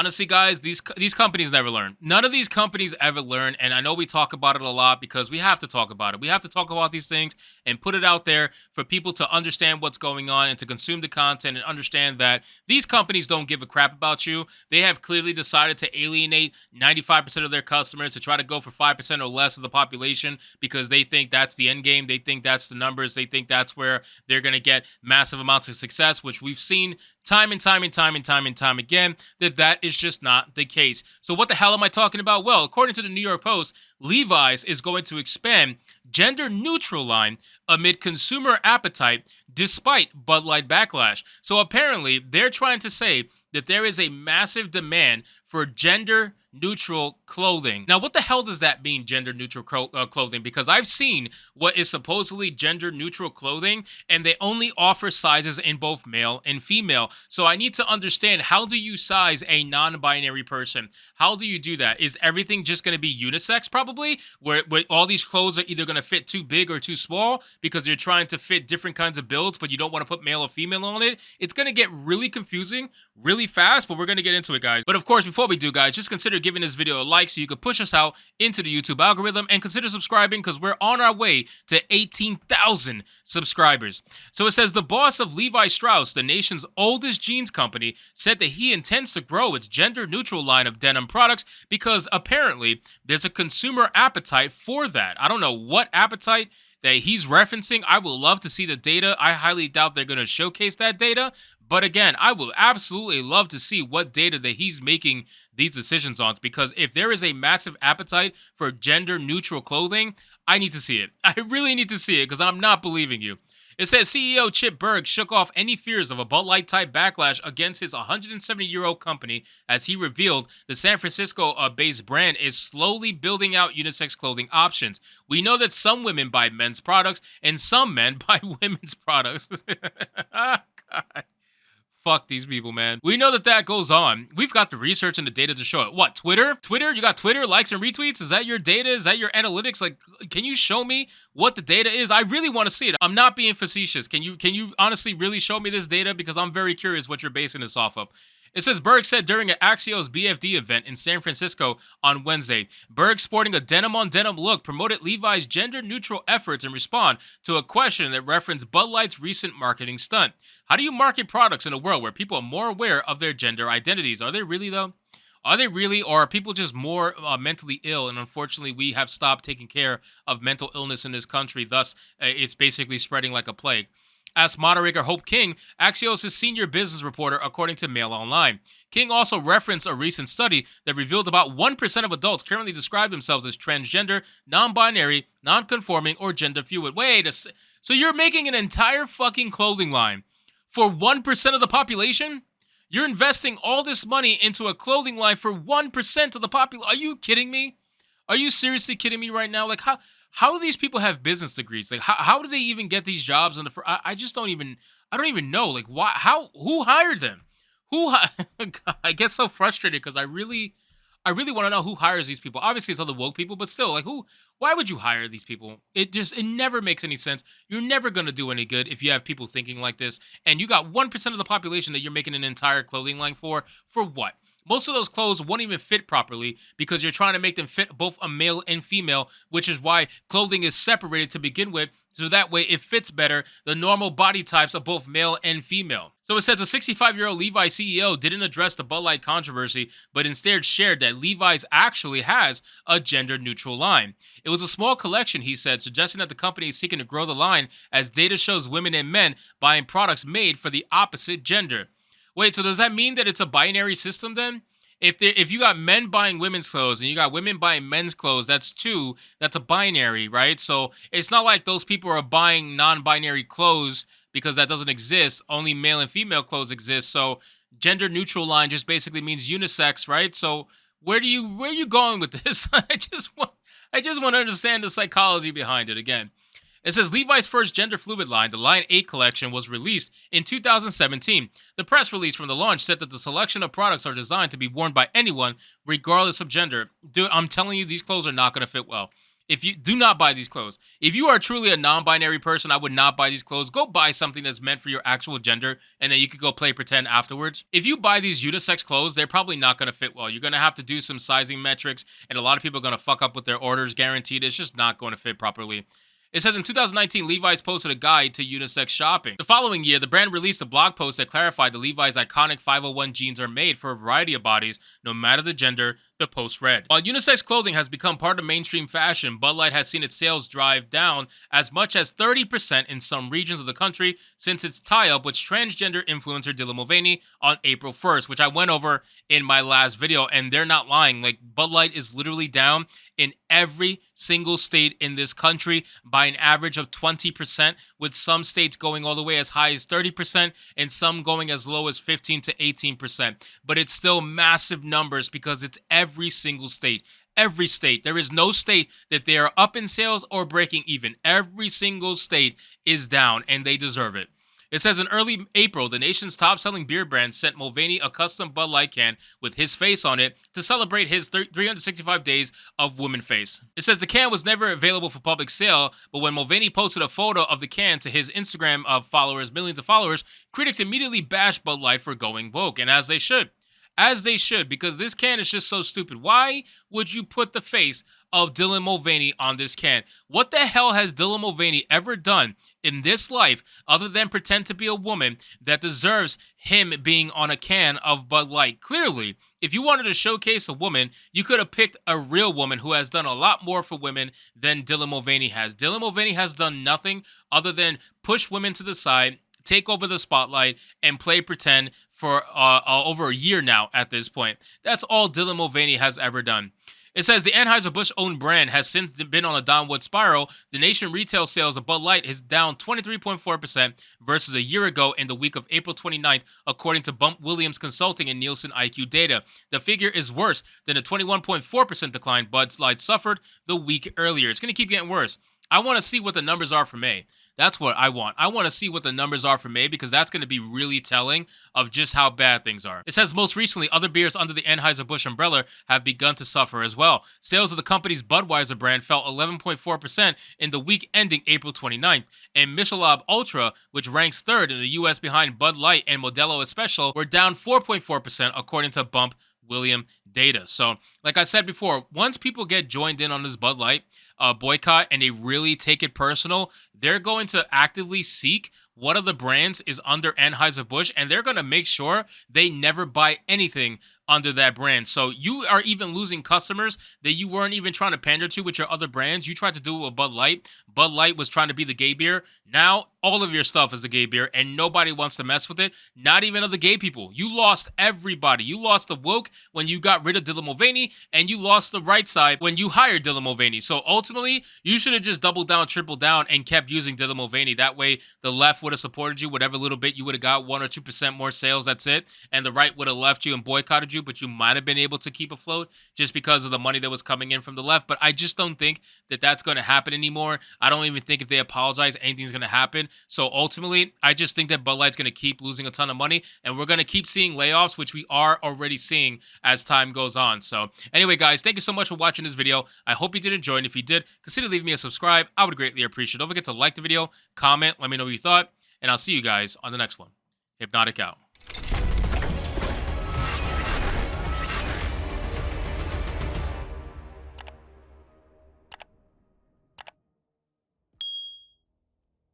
honestly, guys, these companies never learn. None of these companies ever learn, and I know we talk about it a lot because we have to talk about it. We have to talk about these things and put it out there for people to understand what's going on and to consume the content and understand that these companies don't give a crap about you. They have clearly decided to alienate 95% of their customers to try to go for 5% or less of the population because they think that's the end game. They think that's the numbers. They think that's where they're going to get massive amounts of success, which we've seen time and time again, that is just not the case. So what the hell am I talking about? Well, according to the New York Post, Levi's is going to expand gender-neutral line amid consumer appetite despite Bud Light backlash. So apparently, they're trying to say that there is a massive demand for gender-neutral clothing. Now, what the hell does that mean, gender-neutral clothing? Because I've seen what is supposedly gender-neutral clothing, and they only offer sizes in both male and female. So I need to understand, how do you size a non-binary person? How do you do that? Is everything just going to be unisex, probably? Where all these clothes are either going to fit too big or too small because you're trying to fit different kinds of builds, but you don't want to put male or female on it? It's going to get really confusing really fast, but we're going to get into it, guys. But of course, before we do, guys, just consider giving this video a like so you can push us out into the YouTube algorithm, and consider subscribing because we're on our way to 18,000 subscribers. So it says the boss of Levi Strauss, the nation's oldest jeans company, said that he intends to grow its gender-neutral line of denim products because apparently there's a consumer appetite for that. I don't know what appetite that he's referencing. I would love to see the data. I highly doubt they're going to showcase that data. But again, I would absolutely love to see what data that he's making these decisions on, because if there is a massive appetite for gender-neutral clothing, I need to see it. I really need to see it because I'm not believing you. It says CEO Chip Bergh shook off any fears of a Bud Light-type backlash against his 170-year-old company as he revealed the San Francisco-based brand is slowly building out unisex clothing options. We know that some women buy men's products and some men buy women's products. God. Fuck these people, man. We know that goes on. We've got the research and the data to show it. What, Twitter? Twitter? You got Twitter likes and retweets? Is that your data? Is that your analytics? Like, can you show me what the data is? I really want to see it. I'm not being facetious. Can you honestly really show me this data? Because I'm very curious what you're basing this off of. It says Bergh said during an Axios BFD event in San Francisco on Wednesday, Bergh, sporting a denim-on-denim look, promoted Levi's gender-neutral efforts in response to a question that referenced Bud Light's recent marketing stunt. How do you market products in a world where people are more aware of their gender identities? Are they really, though? Are they really, or are people just more mentally ill? And unfortunately, we have stopped taking care of mental illness in this country. Thus, it's basically spreading like a plague. Asked moderator Hope King, Axios' senior business reporter, according to Mail Online. King also referenced a recent study that revealed about 1% of adults currently describe themselves as transgender, non-binary, non-conforming, or gender-fluid. So you're making an entire fucking clothing line for 1% of the population? You're investing all this money into a clothing line for 1% of the population? Are you kidding me? Are you seriously kidding me right now? Like, how do these people have business degrees? Like, how do they even get these jobs? I just don't even know. Like, why? Who hired them? I get so frustrated because I really want to know who hires these people. Obviously, it's other woke people, but still, like, why would you hire these people? It never makes any sense. You're never going to do any good if you have people thinking like this. And you got 1% of the population that you're making an entire clothing line for what? Most of those clothes won't even fit properly because you're trying to make them fit both a male and female, which is why clothing is separated to begin with, so that way it fits better the normal body types of both male and female. So it says a 65-year-old Levi CEO didn't address the Bud Light controversy, but instead shared that Levi's actually has a gender-neutral line. It was a small collection, he said, suggesting that the company is seeking to grow the line as data shows women and men buying products made for the opposite gender. Wait, so does that mean that it's a binary system then? If you got men buying women's clothes and you got women buying men's clothes, that's a binary, right? So it's not like those people are buying non-binary clothes because that doesn't exist. Only male and female clothes exist. So gender neutral line just basically means unisex, right? So where are you going with this? I just want to understand the psychology behind it again. It says Levi's first gender-fluid line, the Line 8 collection, was released in 2017. The press release from the launch said that the selection of products are designed to be worn by anyone, regardless of gender. Dude, I'm telling you, these clothes are not going to fit well. If you do not buy these clothes, if you are truly a non-binary person, I would not buy these clothes. Go buy something that's meant for your actual gender, and then you could go play pretend afterwards. If you buy these unisex clothes, they're probably not going to fit well. You're going to have to do some sizing metrics, and a lot of people are going to fuck up with their orders, guaranteed. It's just not going to fit properly. It says in 2019, Levi's posted a guide to unisex shopping. The following year, the brand released a blog post that clarified that Levi's iconic 501 jeans are made for a variety of bodies, no matter the gender. The post read. While unisex clothing has become part of mainstream fashion, Bud Light has seen its sales drive down as much as 30% in some regions of the country since its tie-up with transgender influencer Dylan Mulvaney on April 1st, which I went over in my last video, and they're not lying. Like, Bud Light is literally down in every single state in this country by an average of 20%, with some states going all the way as high as 30% and some going as low as 15 to 18%. But it's still massive numbers because it's every single state. Every state. There is no state that they are up in sales or breaking even. Every single state is down, and they deserve it. It says in early April, the nation's top-selling beer brand sent Mulvaney a custom Bud Light can with his face on it to celebrate his 365 days of woman face. It says the can was never available for public sale, but when Mulvaney posted a photo of the can to his Instagram of followers, millions of followers, critics immediately bashed Bud Light for going woke, and as they should. As they should, because this can is just so stupid. Why would you put the face of Dylan Mulvaney on this can? What the hell has Dylan Mulvaney ever done in this life other than pretend to be a woman that deserves him being on a can of Bud Light? Clearly, if you wanted to showcase a woman, you could have picked a real woman who has done a lot more for women than Dylan Mulvaney has. Dylan Mulvaney has done nothing other than push women to the side, take over the spotlight, and play pretend for over a year now at this point. That's all Dylan Mulvaney has ever done. It says the Anheuser-Busch-owned brand has since been on a downward spiral. The nation retail sales of Bud Light is down 23.4% versus a year ago in the week of April 29th, according to Bump Williams Consulting and Nielsen IQ data. The figure is worse than the 21.4% decline Bud Light suffered the week earlier. It's going to keep getting worse. I want to see what the numbers are for May. That's what I want. I want to see what the numbers are for May because that's going to be really telling of just how bad things are. It says most recently, other beers under the Anheuser-Busch umbrella have begun to suffer as well. Sales of the company's Budweiser brand fell 11.4% in the week ending April 29th, and Michelob Ultra, which ranks third in the U.S. behind Bud Light and Modelo Especial, were down 4.4% according to Bump William data. So, like I said before, once people get joined in on this Bud Light boycott and they really take it personal, they're going to actively seek what of the brands is under Anheuser-Busch, and they're going to make sure they never buy anything under that brand. So you are even losing customers that you weren't even trying to pander to with your other brands. You tried to do it with Bud Light. Bud Light was trying to be the gay beer. Now all of your stuff is the gay beer, and nobody wants to mess with it. Not even other gay people. You lost everybody. You lost the woke when you got rid of Dylan Mulvaney, and you lost the right side when you hired Dylan Mulvaney. So ultimately, you should have just doubled down, tripled down, and kept using Dylan Mulvaney. That way, the left would have supported you, whatever little bit you would have got, 1 or 2% more sales. That's it. And the right would have left you and boycotted you, but you might have been able to keep afloat just because of the money that was coming in from the left. But I just don't think that that's going to happen anymore. I don't even think if they apologize, anything's going to happen. So ultimately, I just think that Bud Light's going to keep losing a ton of money, and we're going to keep seeing layoffs, which we are already seeing as time goes on. So anyway, guys, thank you so much for watching this video. I hope you did enjoy, and if you did, consider leaving me a subscribe. I would greatly appreciate it. Don't forget to like the video, comment, let me know what you thought, and I'll see you guys on the next one. Hypnotic out.